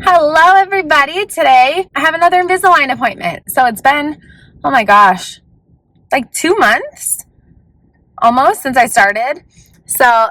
Hello everybody. Today I have another Invisalign appointment. So it's been, oh my gosh, like 2 months almost since I started. So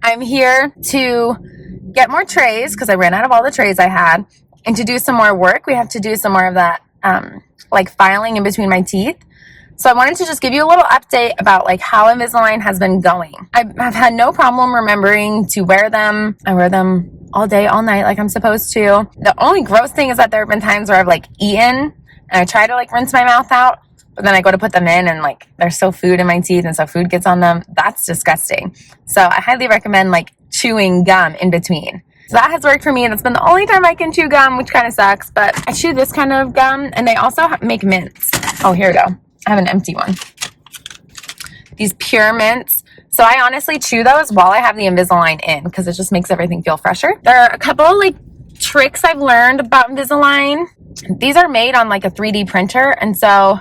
I'm here to get more trays because I ran out of all the trays I had, and to do some more work. We have to do some more of that like filing in between my teeth. So I wanted to just give you a little update about like how Invisalign has been going. I've had no problem remembering to wear them. I wear them all day, all night like I'm supposed to. The only gross thing is that there have been times where I've like eaten and I try to like rinse my mouth out, but then I go to put them in and like there's still food in my teeth and so food gets on them. That's disgusting. So I highly recommend like chewing gum in between. So that has worked for me. That's been the only time I can chew gum, which kind of sucks, but I chew this kind of gum, and they also make mints. Oh, here we go. I have an empty one. These pure mints. So I honestly chew those while I have the Invisalign in because it just makes everything feel fresher. There are a couple like tricks I've learned about Invisalign. These are made on like a 3D printer, and so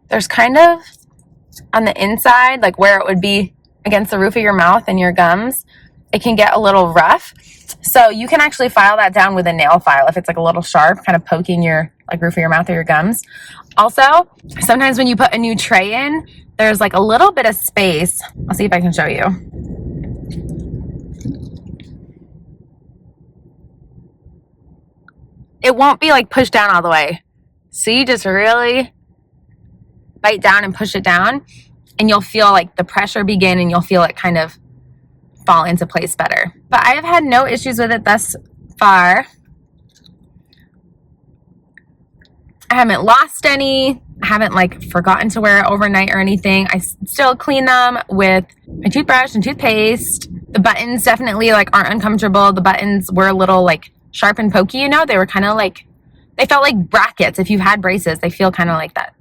there's kind of on the inside, like where it would be against the roof of your mouth and your gums, it can get a little rough. So you can actually file that down with a nail file if it's like a little sharp, kind of poking your like roof of your mouth or your gums. Also, sometimes when you put a new tray in, there's like a little bit of space. I'll see if I can show you. It won't be like pushed down all the way. See, just really bite down and push it down, and you'll feel like the pressure begin, and you'll feel it kind of fall into place better. But I have had no issues with it thus far. I haven't lost any. I haven't like forgotten to wear it overnight or anything. I still clean them with my toothbrush and toothpaste. The buttons definitely like aren't uncomfortable. The buttons were a little like sharp and pokey, you know? They were kind of like, they felt like brackets. If you've had braces, they feel kind of like that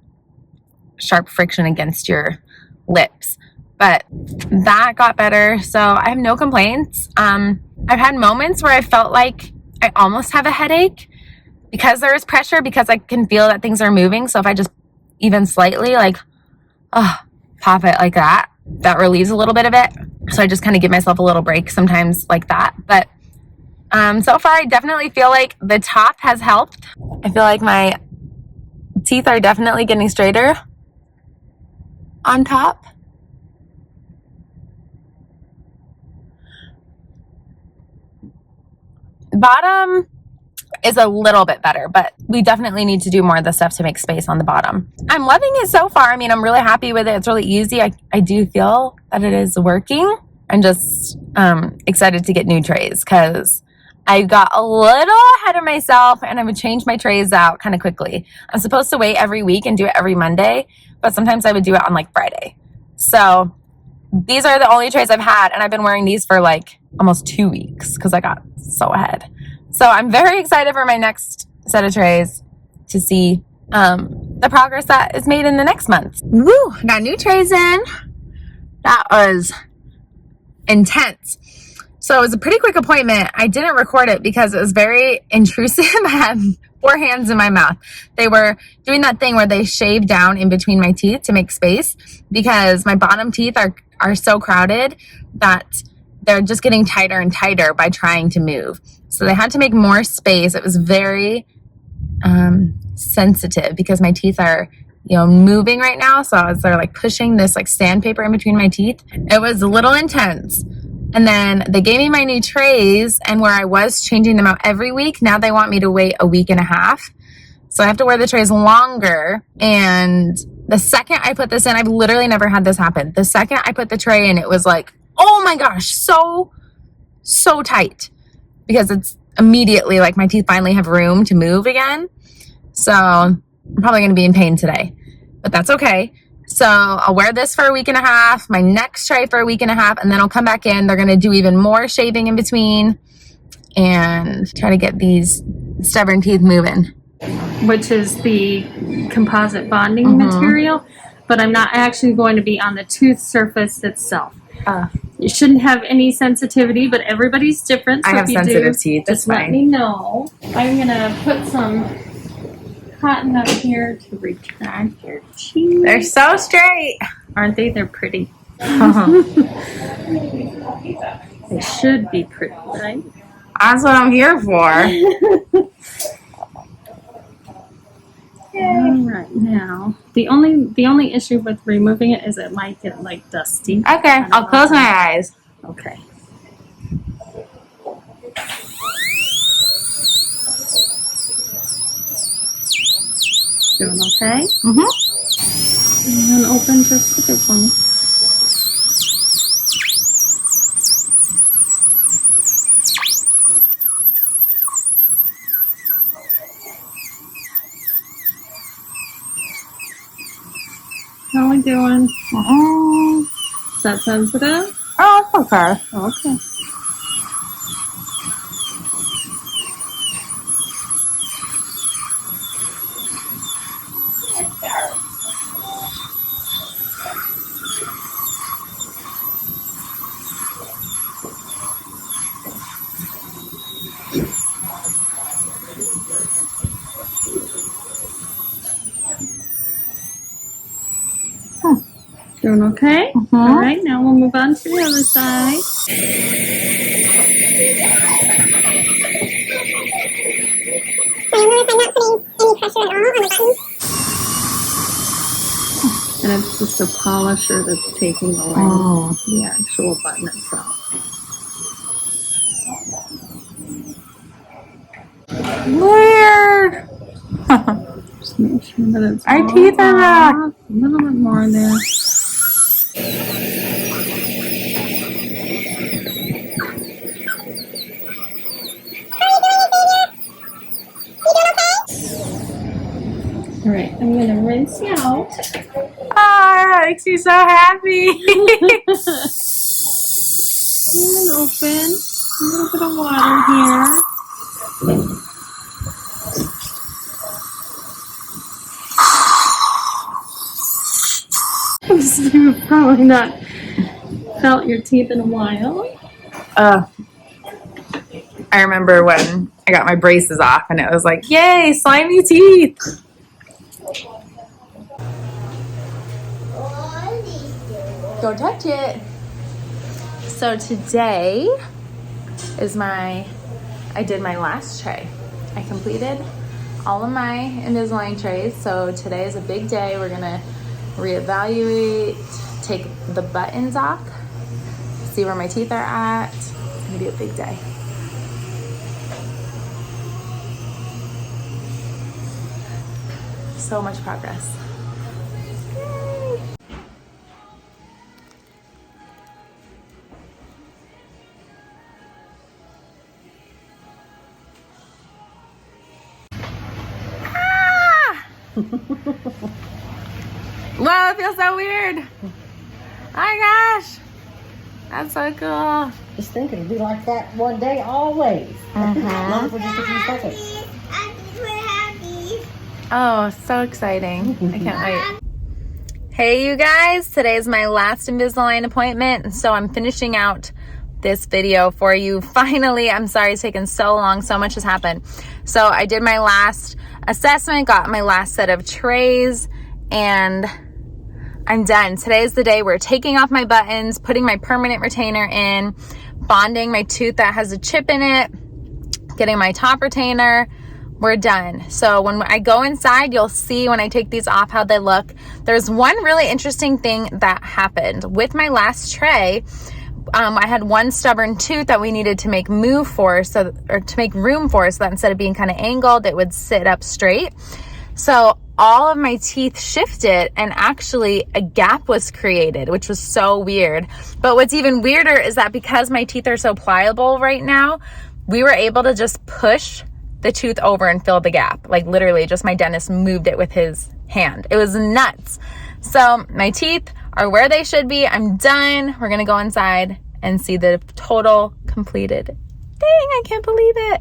sharp friction against your lips. But that got better, so I have no complaints. I've had moments where I felt like I almost have a headache because there is pressure, because I can feel that things are moving. So if I just even slightly like, pop it like that, that relieves a little bit of it. So I just kind of give myself a little break sometimes like that. But so far I definitely feel like the top has helped. I feel like my teeth are definitely getting straighter on top. Bottom is a little bit better, but we definitely need to do more of the stuff to make space on the bottom. I'm loving it so far. I mean, I'm really happy with it. It's really easy. I do feel that it is working. I'm just excited to get new trays because I got a little ahead of myself and I would change my trays out kind of quickly. I'm supposed to wait every week and do it every Monday, but sometimes I would do it on like Friday. So these are the only trays I've had, and I've been wearing these for like almost 2 weeks because I got so ahead. So I'm very excited for my next set of trays to see the progress that is made in the next month. Woo! Got new trays in. That was intense. So it was a pretty quick appointment. I didn't record it because it was very intrusive. I had 4 hands in my mouth. They were doing that thing where they shave down in between my teeth to make space because my bottom teeth are so crowded that they're just getting tighter and tighter by trying to move. So they had to make more space. It was very sensitive because my teeth are, you know, moving right now. So as they're like pushing this like sandpaper in between my teeth, it was a little intense. And then they gave me my new trays, and where I was changing them out every week, now they want me to wait a week and a half. So I have to wear the trays longer. And the second I put this in, I've literally never had this happen. The second I put the tray in, it was like, oh my gosh, so tight, because it's immediately like my teeth finally have room to move again. So I'm probably going to be in pain today, but that's okay. So I'll wear this for a week and a half, my next tray for a week and a half, and then I'll come back in. They're going to do even more shaving in between and try to get these stubborn teeth moving. Which is the composite bonding material, but I'm not actually going to be on the tooth surface itself. You shouldn't have any sensitivity, but everybody's different. So I have sensitive teeth. Just let me know. I'm going to put some cotton up here to retract your teeth. They're so straight. Aren't they? They're pretty. They should be pretty, right? That's what I'm here for. All right, now the only issue with removing it is it might get like dusty. Okay, I'll close my eyes. Okay. Doing okay? Mm-hmm. And then open just a bit for me. How are we doing? Is that sensitive? Oh, it's okay. Okay. Doing okay? Mm-hmm. All right, now we'll move on to the other side. And it's just a polisher that's taking away the actual button itself. Weird. Just make sure that it's Our all teeth are back. off. A little bit more there. All right, I'm gonna rinse you out. Oh, that makes me so happy. And open. A little bit of water here. You've probably not felt your teeth in a while. I remember when I got my braces off and it was like, yay, slimy teeth. Don't touch it. So today is I did my last tray. I completed all of my Invisalign trays. So today is a big day. We're gonna reevaluate, take the buttons off, see where my teeth are at. It's gonna be a big day. So much progress. Yay. Ah! Whoa, it feels so weird. Oh my gosh. That's so cool. Just think it'll be like that one day always. Not for just a few seconds. Oh, so exciting. I can't wait. Hey you guys, today is my last Invisalign appointment, so I'm finishing out this video for you. Finally, I'm sorry it's taken so long, so much has happened. So I did my last assessment, got my last set of trays, and I'm done. Today's the day we're taking off my buttons, putting my permanent retainer in, bonding my tooth that has a chip in it, getting my top retainer. We're done. So when I go inside, you'll see when I take these off how they look. There's one really interesting thing that happened. With my last tray, I had one stubborn tooth that we needed to make room for, so that instead of being kind of angled, it would sit up straight. So all of my teeth shifted and actually a gap was created, which was so weird. But what's even weirder is that because my teeth are so pliable right now, we were able to just push the tooth over and fill the gap. Like literally just my dentist moved it with his hand. It was nuts. So my teeth are where they should be. I'm done. We're gonna go inside and see the total completed. Dang, I can't believe it.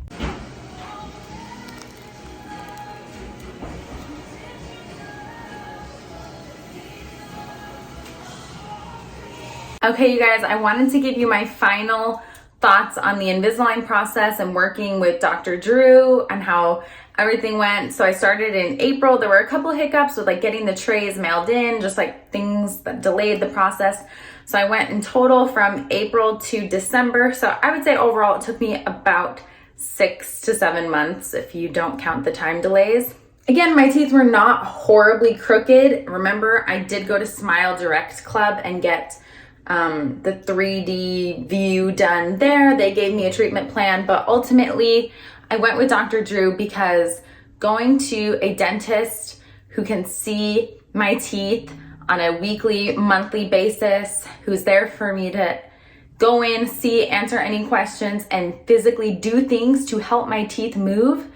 Okay, you guys, I wanted to give you my final thoughts on the Invisalign process and working with Dr. Drew and how everything went. So I started in April. There were a couple hiccups with like getting the trays mailed in, just like things that delayed the process. So I went in total from April to December. So I would say overall it took me about 6 to 7 months if you don't count the time delays. Again, my teeth were not horribly crooked. Remember, I did go to Smile Direct Club and get the 3D view done there. They gave me a treatment plan, but ultimately I went with Dr. Drew because going to a dentist who can see my teeth on a weekly, monthly basis, who's there for me to go in, see, answer any questions, and physically do things to help my teeth move.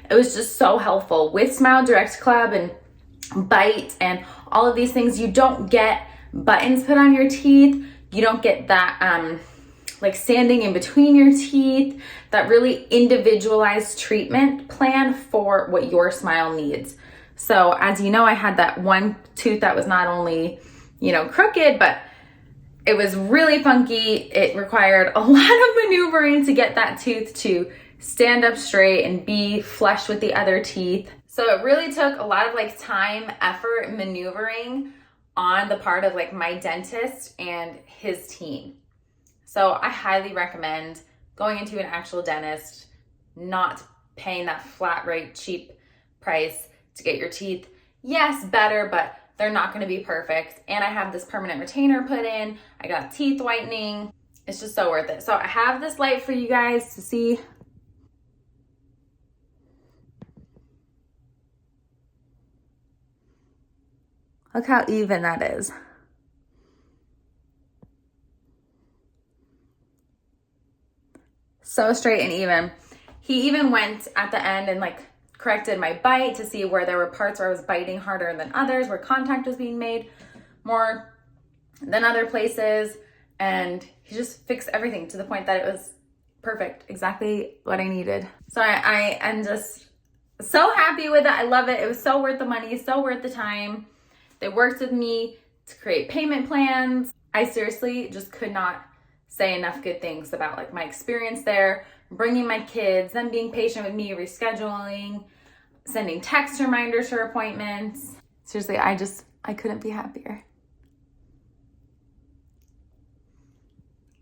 It was just so helpful. With Smile Direct Club and Bite and all of these things, you don't get buttons put on your teeth. You don't get that like sanding in between your teeth, that really individualized treatment plan for what your smile needs. So as you know, I had that one tooth that was not only, you know, crooked, but it was really funky. It required a lot of maneuvering to get that tooth to stand up straight and be flush with the other teeth. So it really took a lot of like time, effort, maneuvering on the part of like my dentist and his team. So I highly recommend going into an actual dentist, not paying that flat rate, cheap price to get your teeth, yes, better, but they're not going to be perfect. And I have this permanent retainer put in. I got teeth whitening. It's just so worth it. So I have this light for you guys to see. Look how even that is. So straight and even. He even went at the end and like corrected my bite to see where there were parts where I was biting harder than others, where contact was being made more than other places. And he just fixed everything to the point that it was perfect, exactly what I needed. So I am just so happy with it. I love it. It was so worth the money, so worth the time. They worked with me to create payment plans. I seriously just could not say enough good things about like my experience there, bringing my kids, them being patient with me, rescheduling, sending text reminders for appointments. Seriously, I couldn't be happier.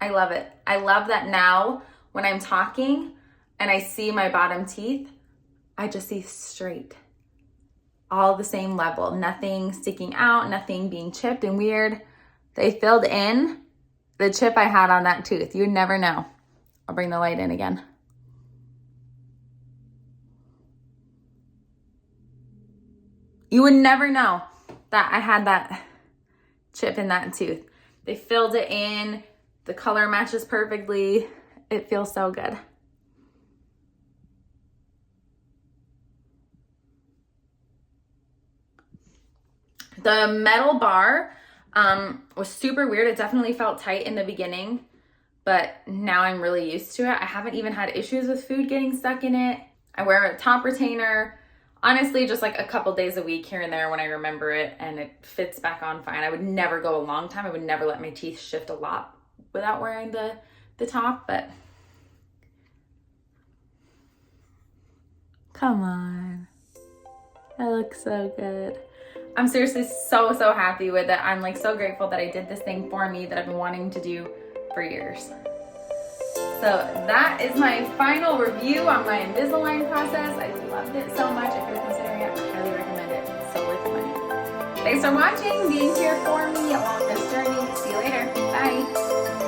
I love it. I love that now when I'm talking and I see my bottom teeth, I just see straight. All the same level, nothing sticking out, nothing being chipped and weird. They filled in the chip I had on that tooth. You would never know. I'll bring the light in again. You would never know that I had that chip in that tooth. They filled it in. The color matches perfectly. It feels so good. The metal bar was super weird. It definitely felt tight in the beginning, but now I'm really used to it. I haven't even had issues with food getting stuck in it. I wear a top retainer, honestly, just like a couple days a week here and there when I remember it, and it fits back on fine. I would never go a long time. I would never let my teeth shift a lot without wearing the top, but come on. It looks so good. I'm seriously so happy with it. I'm like so grateful that I did this thing for me that I've been wanting to do for years. So that is my final review on my Invisalign process. I loved it so much. If you're considering it, I highly recommend it. It's so worth the money. Thanks for watching, being here for me along this journey. See you later. Bye.